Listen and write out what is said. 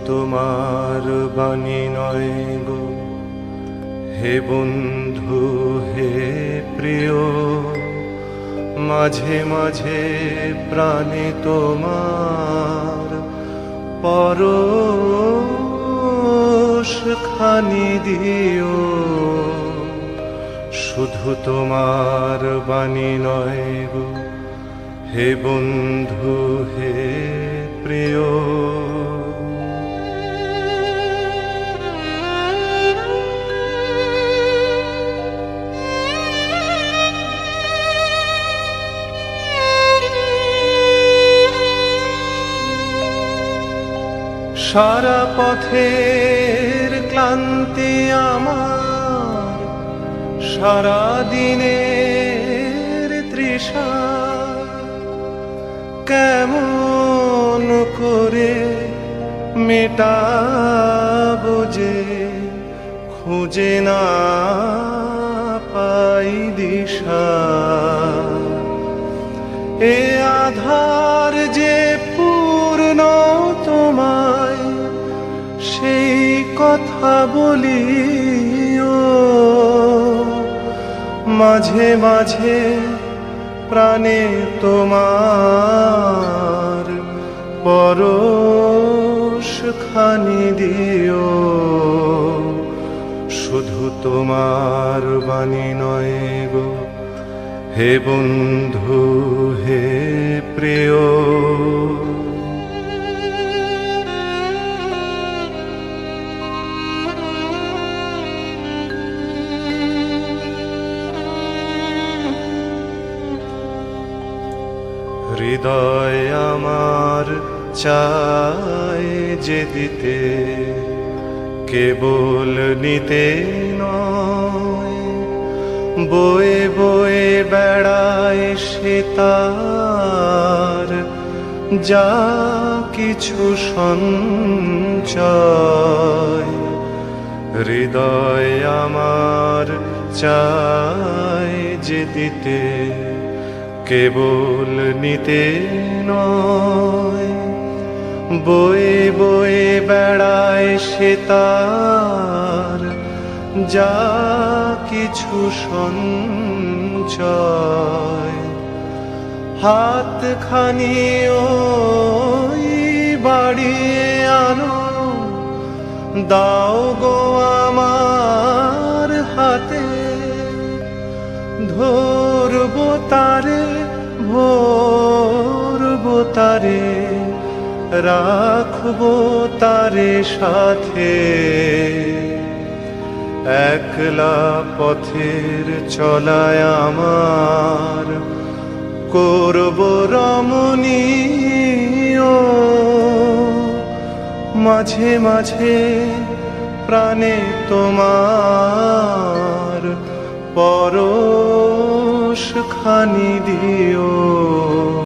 তোমার বাণী নয় গো হে বন্ধু হে প্রিয়, মাঝে মাঝে প্রাণে তোমার পরশ খানি দিও। শুধু তোমার বাণী নয় গো হে বন্ধু হে প্রিয়। সারা পথের ক্লান্তি আমার, সারা দিনের তৃষা, কেমন করে মেটাবো যে খুঁজে না পাই দিশা। এ আধার যে পূর্ণ তোমায় সেই কথা বলিও। মাঝে মাঝে প্রাণে তোমার পরশ খানি দিও। শুধু তোমার বাণী নয় গো হে বন্ধু হে প্রিয়। হৃদয় আমার চায় যে দিতে, কেবল নিতে নয়। বয়ে বয়ে বেড়ায় সে তার যা কিছু সঞ্চয়। হৃদয় আমার চায় যে দিতে, কেবল নিতে নয়। বয়ে বয়ে বেড়ায় সে তার যা কিছু সঞ্চয়। হাত খানি ওই বাড়িয়ে আনো, দাও গো আমার হাতে। ধরবো তারে ভরবো তারে, রাখবো তারে সাথে। একলা পথের চলায় আমার করবো রমণীয়। মাঝে মাঝে প্রাণে তোমার পরশ খানি দিও।